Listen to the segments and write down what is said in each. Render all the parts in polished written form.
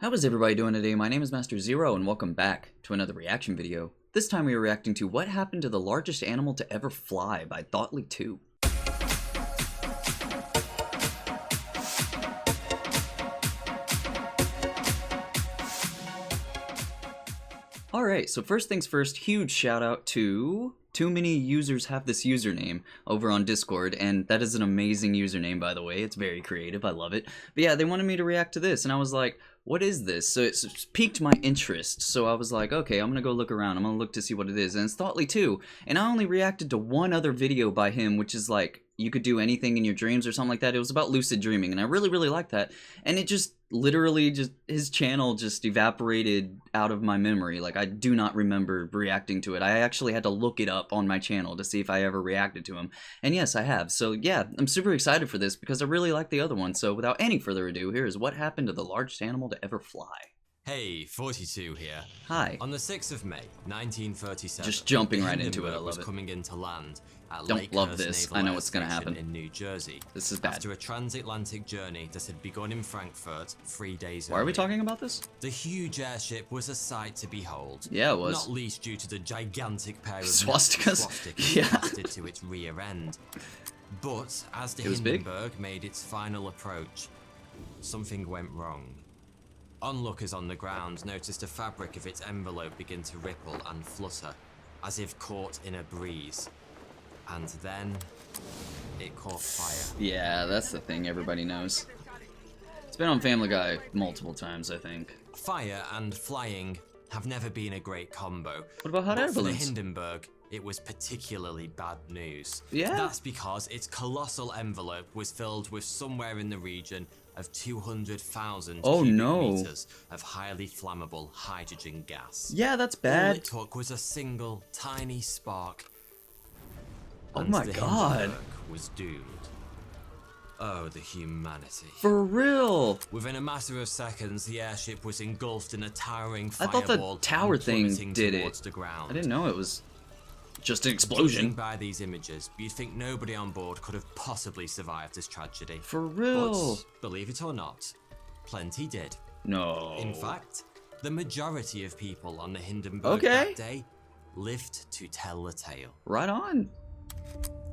How is everybody doing today? My name is Master Zero and welcome back to another reaction video. This time we are reacting to What Happened to the Largest Animal to Ever Fly by Thoughty2. Alright, so first things first, huge shout out to... Too many users have this username over on Discord, and that is an amazing username, by the way. It's very creative. I love it. But yeah, they wanted me to react to this, and I was like, what is this? So it's piqued my interest. So I was like, okay, I'm going to go look around. I'm going to look to see what it is. And it's Thoughty2. And I only reacted to one other video by him, which is like, you could do anything in your dreams or something like that. It was about lucid dreaming, and I really liked that. And it just literally his channel just evaporated out of my memory. Like, I do not remember reacting to it. I actually had to look it up on my channel to see if I ever reacted to him. And yes, I have. So yeah, I'm super excited for this because I really like the other one. So without any further ado, here is What Happened to the Largest Animal to Ever Fly. Hey, Thoughty2 here. Hi. On the 6th of May, 1937, just jumping right into it, I love was it. coming into land at Don't love this. I know what's gonna happen. In New Jersey. This is bad. After a transatlantic journey that had begun in Frankfurt 3 days Why are we talking about this? The huge airship was a sight to behold. Yeah, it was. Not least due to the gigantic pair of swastikas plastered to its rear end. But as the Hindenburg made its final approach, something went wrong. Onlookers on the ground noticed the fabric of its envelope begin to ripple and flutter, as if caught in a breeze. And then, it caught fire. Yeah, that's the thing everybody knows. It's been on Family Guy multiple times, I think. Fire and flying have never been a great combo. What about hot air balloons? For the Hindenburg, it was particularly bad news. Yeah? That's because its colossal envelope was filled with somewhere in the region of 200,000 cubic meters of highly flammable hydrogen gas. Yeah, that's bad. All it took was a single tiny spark. Oh my god. Hindenburg was doomed. Oh, the humanity. For real. Within a matter of seconds, the airship was engulfed in a towering I thought fireball the tower thing did it. the ground. I didn't know it was just an explosion. Judging by these images, you'd think nobody on board could have possibly survived this tragedy. For real. But, believe it or not, plenty did. No. In fact, the majority of people on the Hindenburg that day lived to tell the tale. Right on.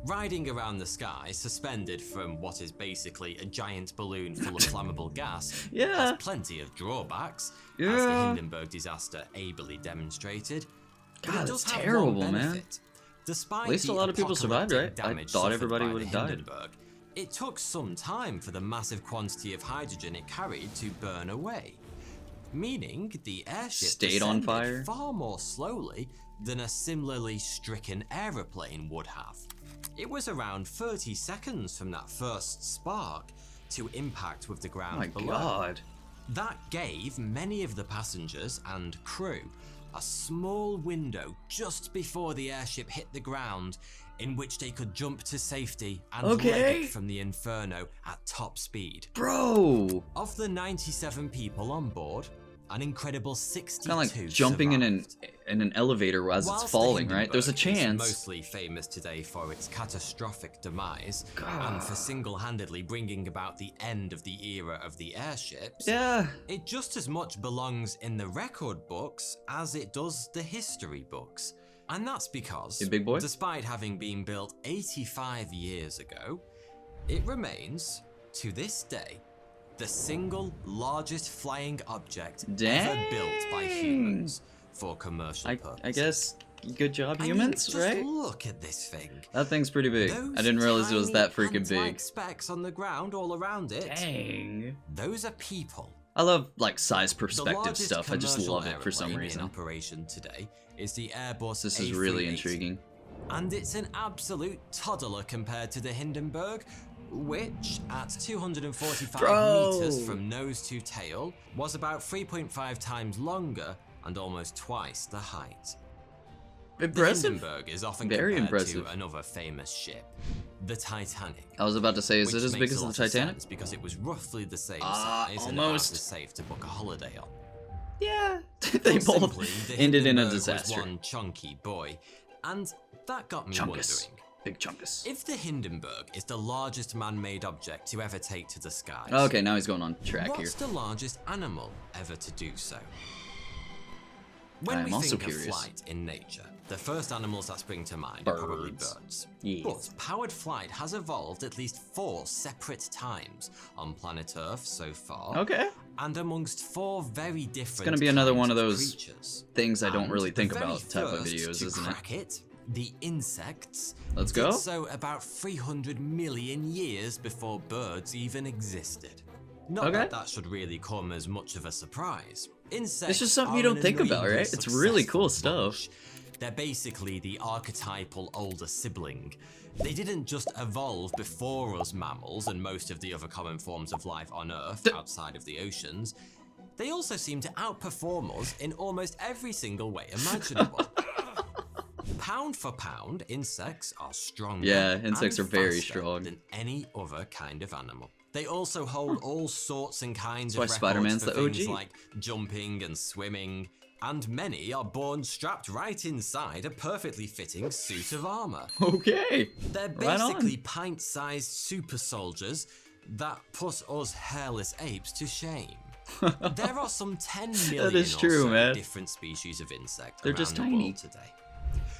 Riding around the sky, suspended from what is basically a giant balloon full of flammable gas, has plenty of drawbacks, as the Hindenburg disaster ably demonstrated. God, that's terrible, man. Despite at least a lot of people survived, right? I thought everybody would have died. It took some time for the massive quantity of hydrogen it carried to burn away, meaning the airship stayed on fire far more slowly than a similarly stricken aeroplane would have. It was around 30 seconds from that first spark to impact with the ground below. God. That gave many of the passengers and crew a small window just before the airship hit the ground in which they could jump to safety and leg it from the inferno at top speed. Bro! Of the 97 people on board, an incredible 62 kind of like jumping survived. in an elevator as it's falling, right? There's a chance. Mostly famous today for its catastrophic demise and for single-handedly bringing about the end of the era of the airships. Yeah. It just as much belongs in the record books as it does the history books. And that's because, big boy? Despite having been built 85 years ago, it remains, to this day, the single largest flying object ever built by humans for commercial purposes. I guess, good job, humans, right? Just look at this thing. That thing's pretty big. I didn't realize it was that freaking big. Specks on the ground all around it. Dang. Those are people. I love like size perspective stuff. I just love it for some reason. In operation today is the Airbus. This is really intriguing. And it's an absolute toddler compared to the Hindenburg, which, at 245 meters from nose to tail, was about 3.5 times longer and almost twice the height. Impressive. The Hindenburg is often compared to another famous ship, the Titanic. I was about to say, is it as big as the Titanic? Because it was roughly the same size and about as safe to book a holiday on. Yeah, they both ended in a disaster. Was one chunky boy, and that got me wondering. Big chunkus. If the Hindenburg is the largest man-made object to ever take to the skies, Okay, now he's going on track here. what's the largest animal ever to do so? When I'm we also think curious. of flight in nature, the first animals that spring to mind are probably birds. Yes. But powered flight has evolved at least 4 separate times on planet Earth so far. Okay. And amongst 4 very different It's gonna be another one of those creatures. things I don't And really think the very about type of first videos, to isn't it? crack it? The insects. Let's did go. So about 300 million years before birds even existed. Not Okay. that should really come as much of a surprise. Insects It's just something you are don't an think about, annoyingly right? It's really cool successful stuff. bunch. They're basically the archetypal older sibling. They didn't just evolve before us mammals and most of the other common forms of life on Earth outside of the oceans. They also seem to outperform us in almost every single way imaginable. Pound for pound, insects are stronger Yeah, insects and are very faster strong. than any other kind of animal. They also hold all sorts and kinds That's of why records Spider-Man's for the OG. things like jumping and swimming, and many are born strapped right inside a perfectly fitting suit of armor. Okay. They're Right on. basically pint-sized super soldiers that put us hairless apes to shame. There are some 10 million is true, or so man. different species of insect They're around just the tiny. world today.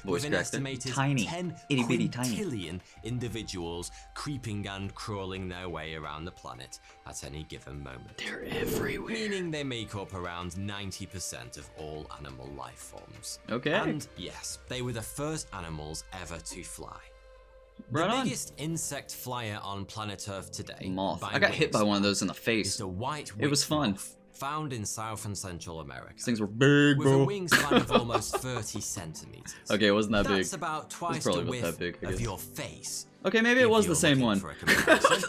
Voice With an crack there. estimated Tiny. 10 Itty bitty tiny. quintillion individuals creeping and crawling their way around the planet at any given moment. They're everywhere. Meaning they make up around 90% of all animal life forms. Okay. And yes, they were the first animals ever to fly. Right The on. biggest insect flyer on planet Earth today, Moth. by I got hit by one of those in the is face. the white It was witch fun. moth, found in South and Central America. These things were big, With a bro. wingspan of almost 30 centimeters. Okay, it wasn't that big. That's about twice probably the about that width big, I of guess. your face. Okay, maybe it if was you're the same looking one. for a comparison.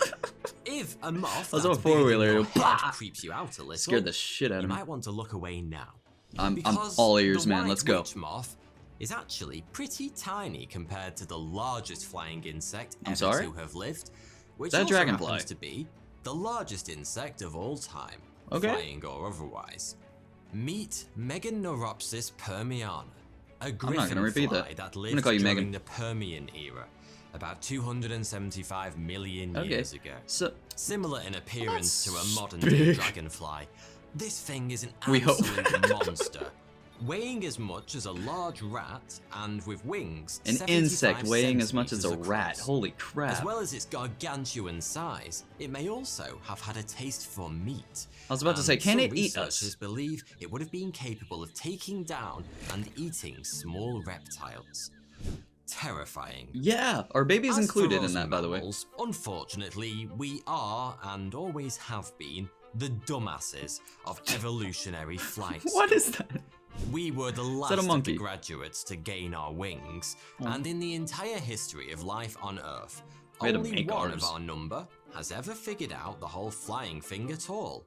If a moth I was on a that's bigger than four-wheeler, your it head was- creeps you out a little, Scared the shit out you of me. might want to look away now. I'm Because all ears, the man. white Let's go. witch moth is actually pretty tiny compared to the largest flying insect I'm ever sorry? to have lived, which That also dragonfly? happens to be the largest insect of all time, Okay. flying or otherwise. Meet Meganeuropsis permiana, a not gonna griffin repeat fly that. that I'm lived gonna call you during Megan. the Permian era, about 275 million Okay. years ago. So, Similar in appearance to a that's modern-day big. dragonfly, this thing is an We hope. absolute monster, weighing as much as a large rat and with wings an 75 insect weighing as much as a centimeters rat. across. Holy crap. As well as its gargantuan size, it may also have had a taste for meat. I was about to say, And can some it eat researchers us? believe it would have been capable of taking down and eating small reptiles. Terrifying. Yeah, our baby's As included for in us that, by the way. mammals, unfortunately, we are, and always have been, the dumbasses of evolutionary flight. What is that? We were the last that a of the monkey? graduates to gain our wings, Oh. and in the entire history of life on Earth, We had to only make one ours. of our number has ever figured out the whole flying thing at all.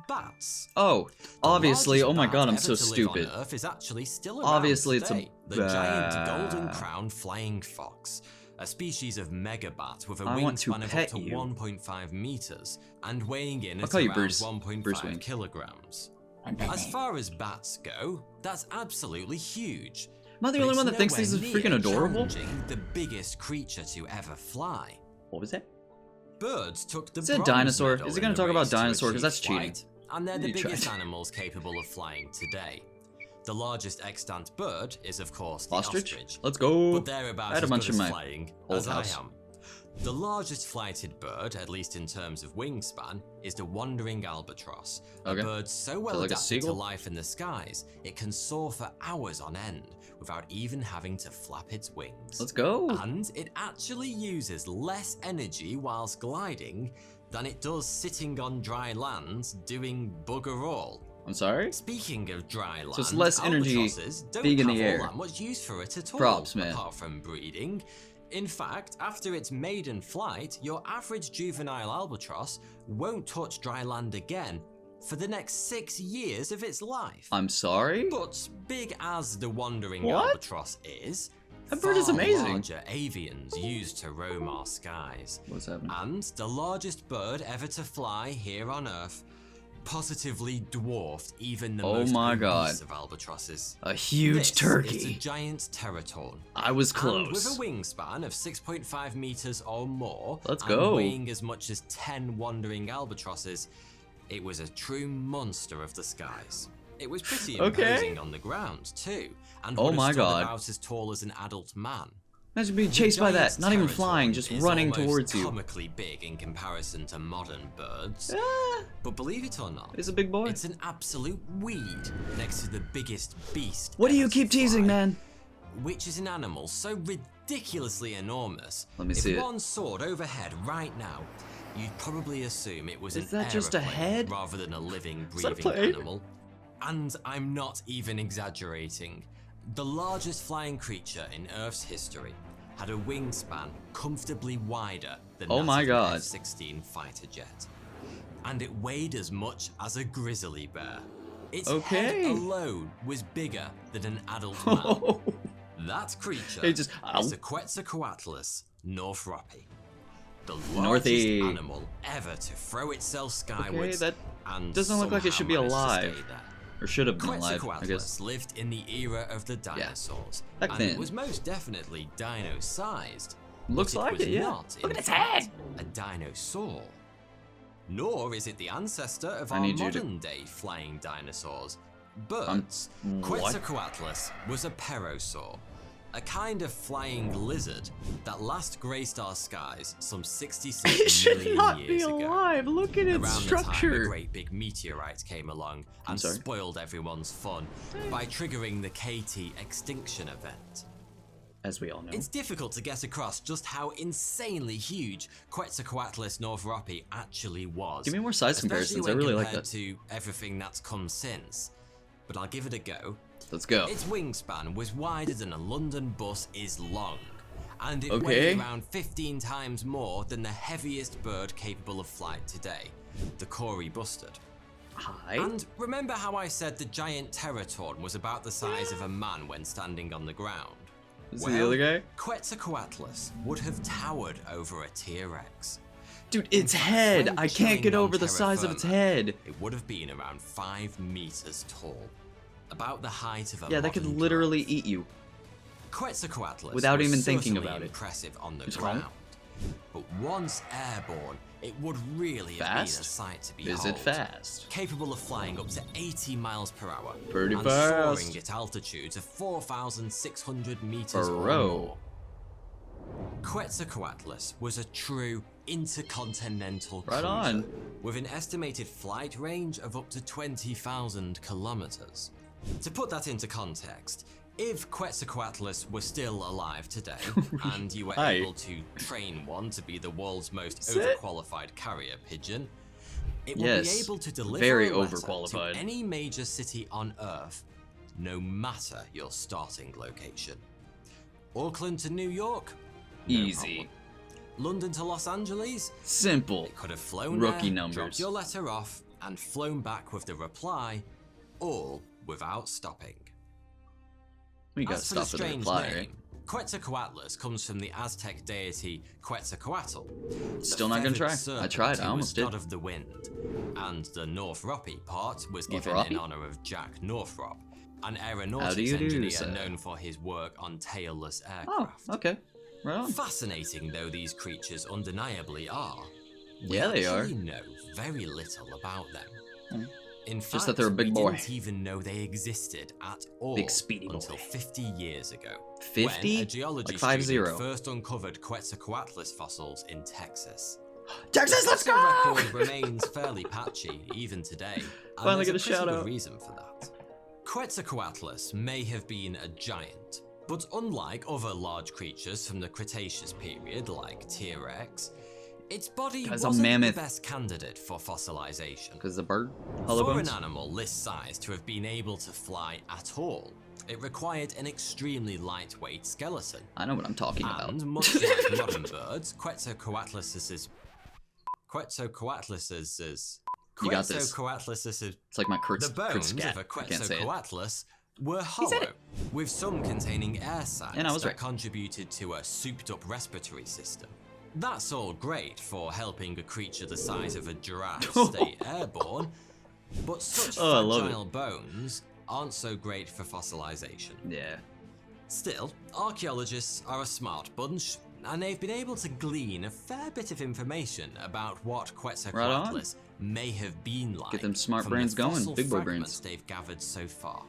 Bats. Oh, The obviously. largest Oh my bat god, I'm ever so to live stupid. on Earth is actually still around Obviously, it's a today. The giant bat. golden-crowned flying fox, a species of megabat with a I want to wingspan of up pet to you. 1.5 meters and weighing in I'll at call you around Bruce. Bruce 1.5 Wayne. kilograms. As far as bats go, that's absolutely huge. Am I the But only it's one that thinks nowhere this is near freaking adorable? challenging the biggest creature to ever fly. What was that? Birds took the Is it a bronze dinosaur? medal Is he in gonna the talk about race to dinosaur? 'Cause achieve that's cheating. flight, and they're the You tried. biggest animals capable of flying today. The largest extant bird is, of course, the Ostrich? ostrich. Let's go. But they're about I had a as bunch good in as my flying old as house. I am. The largest flighted bird, at least in terms of wingspan, is the wandering albatross. Okay. A bird so well like a adapted to seagull? life in the skies, it can soar for hours on end without even having to flap its wings. Let's go. And it actually uses less energy whilst gliding than it does sitting on dry land doing bugger all. I'm sorry? Speaking of dry land, So it's less energy albatrosses don't being in have the all air. that much use for it at all, Props, man. apart from breeding. In fact, after its maiden flight, your average juvenile albatross won't touch dry land again for the next 6 years of its life. I'm sorry? But big as the wandering What? albatross is, That bird is far amazing. larger avians used to roam our skies. What's happening? And the largest bird ever to fly here on Earth positively dwarfed even the Oh most my obese God. of albatrosses. A huge turkey. It's a giant teratorn. I was And close. with a wingspan of 6.5 meters or more, Let's and go. weighing as much as 10 wandering albatrosses, it was a true monster of the skies. It was pretty imposing on the ground too, and would have stood about as tall as an adult man. Imagine being chased by that, not even flying, just running towards you. Comically big in comparison to modern birds. But believe it or not, it's a big boy. It's an absolute weed next to the biggest beast. What do you keep teasing, man? Which is an animal so ridiculously enormous. Let me see it. If one soared overhead right now, you'd probably assume it was Is that just a head? rather than a living, breathing animal. And I'm not even exaggerating. The largest flying creature in Earth's history had a wingspan comfortably wider than that of an F-16 fighter jet. And it weighed as much as a grizzly bear. Its head alone was bigger than an adult man. That creature is the Quetzalcoatlus northropi. The largest animal ever to throw itself skywards. That and doesn't look like it should be alive. Or should have been alive, I guess. lived in the era of the dinosaurs. Back and then. It was most definitely dino-sized. Looks like it, yeah. Look at its head! A dinosaur. Nor is it the ancestor of our modern-day flying dinosaurs. But Quetzalcoatlus was a perosaur, a kind of flying lizard that last graced our skies some 66 it should million not years be ago. alive. Look at its Around structure. the time a great big meteorite came along and spoiled everyone's fun by triggering the KT extinction event. As we all know. It's difficult to get across just how insanely huge Quetzalcoatlus northropi actually was. Give me more size comparisons. I really like that. To everything that's come since. But I'll give it a go. Let's go. Its wingspan was wider than a London bus is long, and it weighed around 15 times more than the heaviest bird capable of flight today, the Cory bustard. And remember how I said the giant teratorn was about the size of a man when standing on the ground? Is the other guy? Quetzalcoatlus would have towered over a T-Rex. Dude, its head! I can't get over the size of its head. It would have been around 5 meters tall. About the height of a that could literally eat you. Quetzalcoatlus without even thinking about it. Impressive on the ground. But once airborne, it would really have been a sight to behold. Is it fast? Capable of flying up to 80 miles per hour. Pretty and fast. Soaring at altitudes of 4,600 meters or more. Quetzalcoatlus was a true intercontinental cruiser with an estimated flight range of up to 20,000 kilometers. To put that into context, if Quetzalcoatlus were still alive today, and you were able to train one to be the world's most overqualified carrier pigeon, it would be able to deliver a letter to any major city on Earth, no matter your starting location. Auckland to New York? Easy. London to Los Angeles? Simple. It could have flown Rookie there, numbers. dropped your letter off, and flown back with the reply, all without stopping. We gotta stop for the reply, right? Quetzalcoatlus comes from the Aztec deity Quetzalcoatl. Still not gonna try. I tried. I almost did. God of the wind, and the Northropi part was given in honor of Jack Northrop, an aeronautics engineer known for his work on tailless aircraft. Oh, okay. Right on. Fascinating though these creatures undeniably are, they are. We know very little about them. In fact, just that they're a big boy. We didn't even know they existed at all big speedy until boy. 50 years ago. 50? When a geology like student first uncovered Quetzalcoatlus fossils in Texas. Texas, let's go! The record remains fairly patchy even today. Finally get a shout shout out. out. Reason for that. Quetzalcoatlus may have been a giant, but unlike other large creatures from the Cretaceous period like T-Rex, its body wasn't the best candidate for fossilization. Because the bird? For an animal this size to have been able to fly at all, it required an extremely lightweight skeleton. I know what I'm talking about. And much like modern birds, Quetzalcoatlus' You got this. It's like my the bones of a Quetzalcoatlus were hollow, with some containing air sacs that contributed to a souped-up respiratory system. That's all great for helping a creature the size of a giraffe stay airborne, But such I love fragile bones aren't so great for fossilization. Yeah. Still, archaeologists are a smart bunch, and they've been able to glean a fair bit of information about what Quetzalcoatlus may have been like. Get them smart from brains the going, fossil big boy fragments brains. they've gathered so far.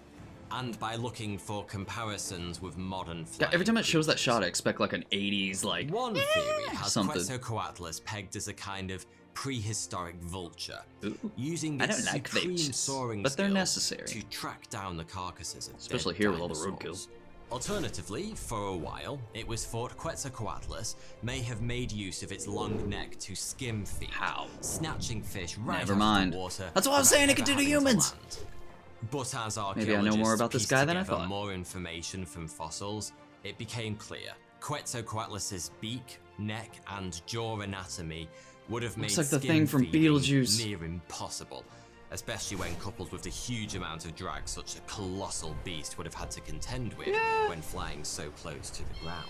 And by looking for comparisons with modern flying Every time it shows that creatures. shot, I expect like an 80s like One theory has something. Quetzalcoatlus pegged as a kind of prehistoric vulture, Ooh, using I its don't like supreme vultures, soaring but they're skills necessary. to track down the carcasses of Especially dead here with all the dinosaurs. roadkill. Alternatively, for a while, it was thought Quetzalcoatlus may have made use of its long neck to skim feed, How? snatching fish right Never out mind. of the water. That's what I was saying it could do to humans. But as Maybe I know more about this pieced guy than I together thought. more information from fossils, it became clear Quetzalcoatlus's beak, neck, and jaw anatomy would have made Looks like the skin thing from feeding Beetlejuice. near impossible, especially when coupled with the huge amount of drag such a colossal beast would have had to contend with when flying so close to the ground.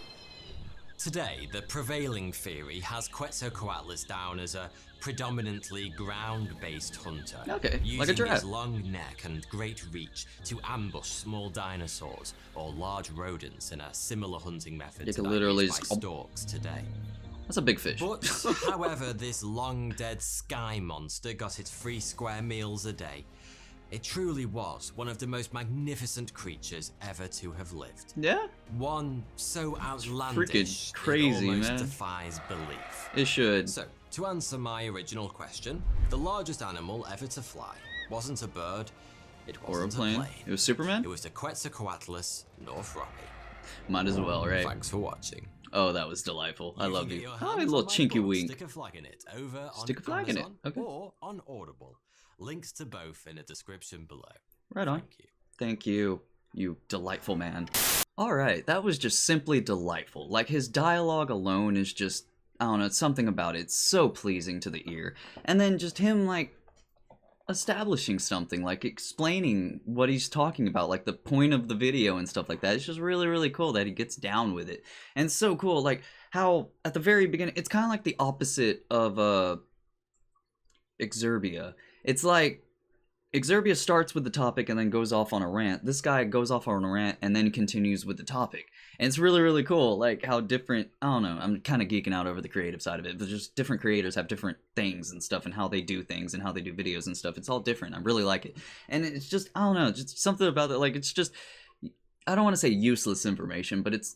Today, the prevailing theory has Quetzalcoatlus down as a predominantly ground-based hunter, Okay, using like a giraffe. his long neck and great reach to ambush small dinosaurs or large rodents in a similar hunting method You to could that literally used by just- storks today. That's a big fish. But, however, this long-dead sky monster got its 3 square meals a day. It truly was one of the most magnificent creatures ever to have lived. Yeah, One so outlandish, freaking crazy, it almost man. defies belief. it should. So, to answer my original question, the largest animal ever to fly wasn't a bird, it Or a wasn't plane. It was Superman? It was the Quetzalcoatlus North Rocky. Might as well, right? Thanks for watching. Oh, that was delightful. I You love can get you. your Oh, a hands little on my chinky book, wink. Stick a flag in it over Stick a on flag in it, Amazon okay. or on Audible. Links to both in the description below. Right on. Thank you. Thank you, you delightful man. Alright, that was just simply delightful. Like, his dialogue alone is just, I don't know, it's something about it. It's so pleasing to the ear. And then just him, like, establishing something, like, explaining what he's talking about, like, the point of the video and stuff like that. It's just really, really cool that he gets down with it. And it's so cool, like, how, at the very beginning, it's kind of like the opposite of, Xerbia. It's like, Xerbia starts with the topic and then goes off on a rant. This guy goes off on a rant and then continues with the topic. And it's really, really cool, like, how different, I don't know, I'm kind of geeking out over the creative side of it, but just different creators have different things and stuff and how they do things and how they do videos and stuff. It's all different. I really like it. And it's just, I don't know, just something about it, like, it's just, I don't want to say useless information, but it's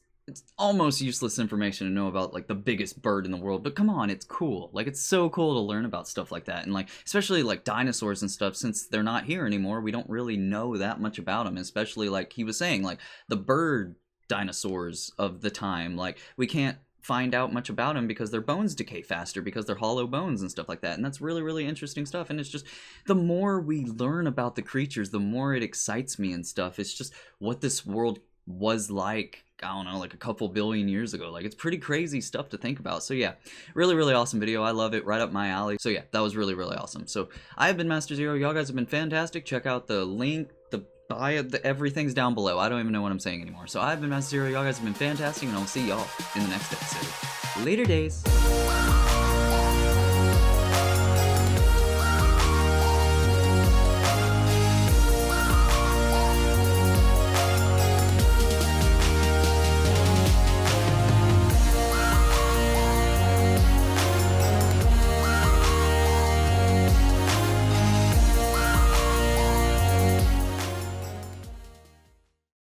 almost useless information to know about, like, the biggest bird in the world, but come on, it's cool. Like, it's so cool to learn about stuff like that, and, like, especially, like, dinosaurs and stuff, since they're not here anymore, we don't really know that much about them, especially, like he was saying, like, the bird dinosaurs of the time, like, we can't find out much about them because their bones decay faster because they're hollow bones and stuff like that, and that's really, really interesting stuff. And it's just, the more we learn about the creatures, the more it excites me and stuff. It's just what this world was like, I don't know, like a couple billion years ago. Like, it's pretty crazy stuff to think about. So yeah, really, really awesome video. I love it. Right up my alley. So yeah, that was really, really awesome. So I have been Master Zero. Y'all guys have been fantastic. Check out the link, the bio, everything's down below. I don't even know what I'm saying anymore. So I've been Master Zero. Y'all guys have been fantastic, and I'll see y'all in the next episode. Later days.